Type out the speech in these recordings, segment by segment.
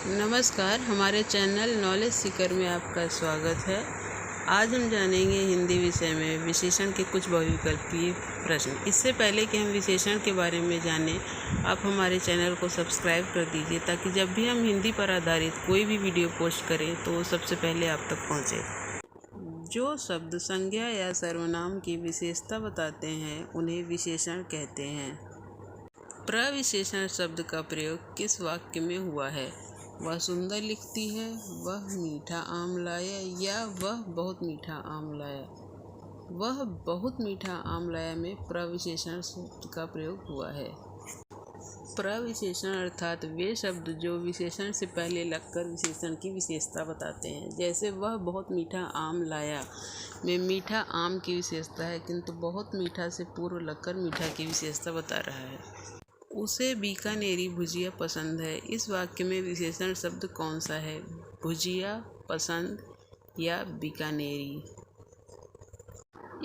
नमस्कार, हमारे channel knowledge Sikar में आपका स्वागत है। आज हम जानेंगे हिंदी विषय में विशेषण के कुछ बहुविकल्पीय प्रश्न। इससे पहले कि हम विशेषण के बारे में जानें, आप हमारे चैनल को सब्सक्राइब कर दीजिए ताकि जब भी हम हिंदी पर आधारित कोई भी वीडियो पोस्ट करें तो वो सबसे पहले आप तक पहुँचे। जो शब्द संज्ञा या सर्वनाम की विशेषता बताते हैं उन्हें विशेषण कहते हैं। प्रविशेषण शब्द का प्रयोग किस वाक्य में हुआ है? वह सुंदर लिखती है, वह मीठा आम लाया, या वह बहुत मीठा आम लाया। वह बहुत मीठा आम लाया में प्रविशेषण शब्द का प्रयोग हुआ है। प्रविशेषण अर्थात वे शब्द जो विशेषण से पहले लगकर विशेषण की विशेषता बताते हैं। जैसे वह बहुत मीठा आम लाया में मीठा आम की विशेषता है, किंतु बहुत मीठा से पूर्व लगकर मीठा की विशेषता बता रहा है। उसे बीकानेरी भुजिया पसंद है। इस वाक्य में विशेषण शब्द कौन सा है? भुजिया, पसंद या बीकानेरी?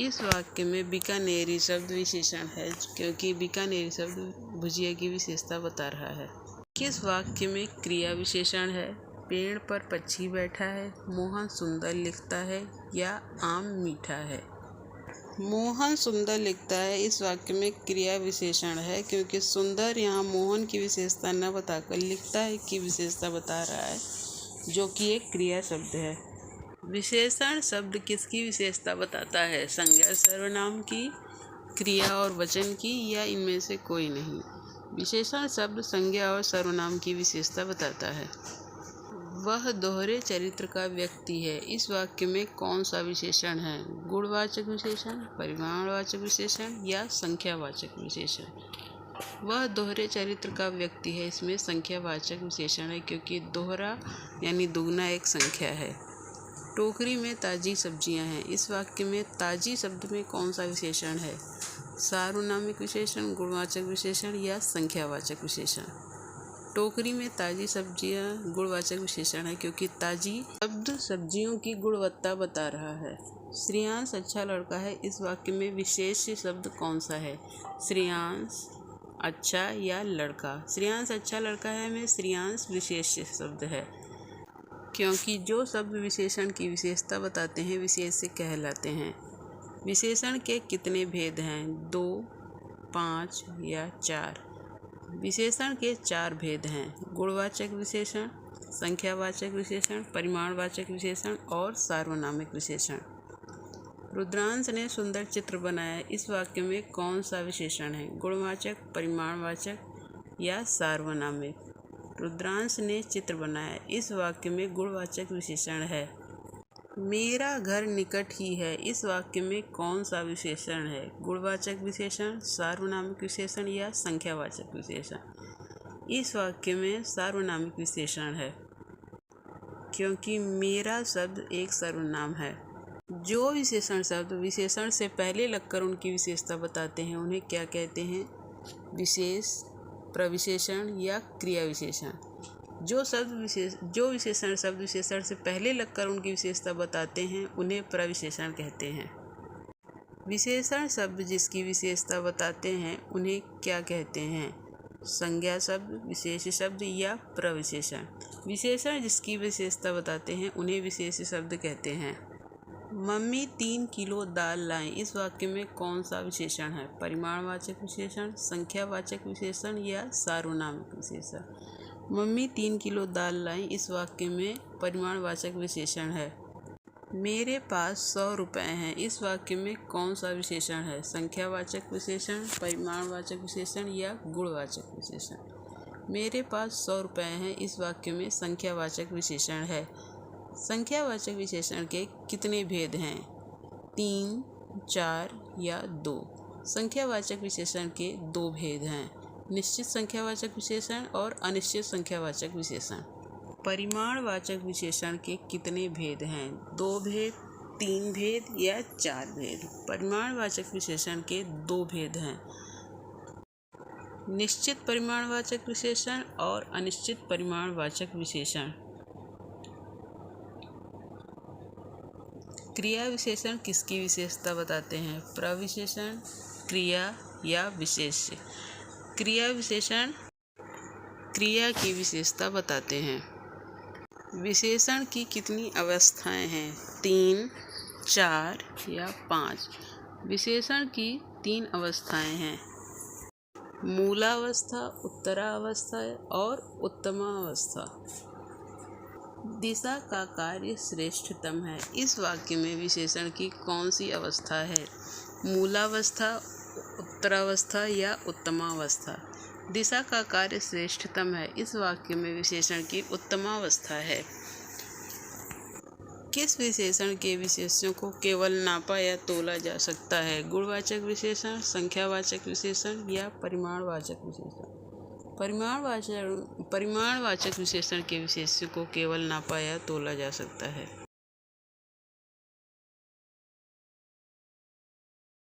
इस वाक्य में बीकानेरी शब्द विशेषण है क्योंकि बीकानेरी शब्द भुजिया की विशेषता बता रहा है। किस वाक्य में क्रिया विशेषण है? पेड़ पर पक्षी बैठा है, मोहन सुंदर लिखता है, या आम मीठा है। मोहन सुंदर लिखता है इस वाक्य में क्रिया विशेषण है क्योंकि सुंदर यहाँ मोहन की विशेषता न बताकर लिखता है की विशेषता बता रहा है, जो कि एक क्रिया शब्द है। विशेषण शब्द किसकी विशेषता बताता है? संज्ञा सर्वनाम की, क्रिया और वचन की, या इनमें से कोई नहीं। विशेषण शब्द संज्ञा और सर्वनाम की विशेषता बताता है। वह दोहरे चरित्र का व्यक्ति है। इस वाक्य में कौन सा विशेषण है? गुणवाचक विशेषण, परिमाणवाचक विशेषण, या संख्यावाचक विशेषण? वह दोहरे चरित्र का व्यक्ति है, इसमें संख्यावाचक विशेषण है क्योंकि दोहरा यानी दुगना एक संख्या है। टोकरी में ताज़ी सब्जियां हैं। इस वाक्य में ताज़ी शब्द में कौन सा विशेषण है? सार्वनामिक विशेषण, गुणवाचक विशेषण, या संख्यावाचक विशेषण? टोकरी में ताज़ी सब्जियां गुणवाचक विशेषण है क्योंकि ताज़ी शब्द सब्जियों की गुणवत्ता बता रहा है। श्रेयांश अच्छा लड़का है। इस वाक्य में विशेष शब्द कौन सा है? श्रेयांश, अच्छा, या लड़का? श्रेयांश अच्छा लड़का है में श्रेयांश विशेष शब्द है क्योंकि जो शब्द विशेषण की विशेषता बताते हैं विशेष से कहलाते हैं। विशेषण के कितने भेद हैं? 2, 5 या 4? विशेषण के 4 भेद हैं: गुणवाचक विशेषण, संख्यावाचक विशेषण, परिमाणवाचक विशेषण और सार्वनामिक विशेषण। रुद्रांश ने सुंदर चित्र बनाया। इस वाक्य में कौन सा विशेषण है? गुणवाचक, परिमाणवाचक, या सार्वनामिक? रुद्रांश ने चित्र बनाया इस वाक्य में गुणवाचक विशेषण है। मेरा घर निकट ही है। इस वाक्य में कौन सा विशेषण है? गुणवाचक विशेषण, सार्वनामिक विशेषण, या संख्यावाचक विशेषण? इस वाक्य में सार्वनामिक विशेषण है क्योंकि मेरा शब्द एक सर्वनाम है। जो विशेषण शब्द विशेषण से पहले लगकर उनकी विशेषता बताते हैं उन्हें क्या कहते हैं? विशेष, प्रविशेषण, या क्रिया विशेषण? जो विशेषण शब्द विशेषण से पहले लगकर उनकी विशेषता बताते हैं उन्हें प्रविशेषण कहते हैं। विशेषण शब्द जिसकी विशेषता बताते हैं उन्हें क्या कहते हैं? संज्ञा शब्द, विशेष शब्द, या प्रविशेषण? विशेषण जिसकी विशेषता बताते हैं उन्हें विशेष शब्द कहते हैं। मम्मी 3 किलो दाल लाएं। इस वाक्य में कौन सा विशेषण है? परिमाणवाचक विशेषण, संख्यावाचक विशेषण, या सार्वनामिक विशेषण? मम्मी 3 किलो दाल लाई इस वाक्य में परिमाणवाचक विशेषण है। मेरे पास 100 रुपये हैं। इस वाक्य में कौन सा विशेषण है? संख्यावाचक विशेषण, परिमाणवाचक विशेषण, या गुणवाचक विशेषण? मेरे पास 100 रुपये हैं इस वाक्य में संख्यावाचक विशेषण है। संख्यावाचक विशेषण के कितने भेद हैं? 3, 4 या 2? संख्यावाचक विशेषण के 2 भेद हैं: निश्चित संख्यावाचक विशेषण और अनिश्चित संख्यावाचक विशेषण। परिमाणवाचक विशेषण के कितने भेद हैं? 2 भेद, 3 भेद, या 4 भेद? परिमाणवाचक विशेषण के 2 भेद हैं: निश्चित परिमाणवाचक विशेषण और अनिश्चित परिमाणवाचक विशेषण। क्रिया विशेषण किसकी विशेषता बताते हैं? प्रविशेषण, क्रिया, या विशेष्य? क्रिया विशेषण क्रिया की विशेषता बताते हैं। विशेषण की कितनी अवस्थाएं हैं? 3, 4 या 5। विशेषण की 3 अवस्थाएं हैं, मूलावस्था, उत्तरावस्था और उत्तमावस्था। दिशा का कार्य श्रेष्ठतम है। इस वाक्य में विशेषण की कौन सी अवस्था है? मूलावस्था, उत्तरावस्था या उत्तमावस्था। दिशा का कार्य श्रेष्ठतम है। इस वाक्य में विशेषण की उत्तमावस्था है। किस विशेषण के विशेष्यों को केवल नापा या तोला जा सकता है? गुणवाचक विशेषण, संख्यावाचक विशेषण या परिमाणवाचक विशेषण। परिमाणवाचक विशेषण के विशेष्यों को केवल नापा या तोला जा सकता है।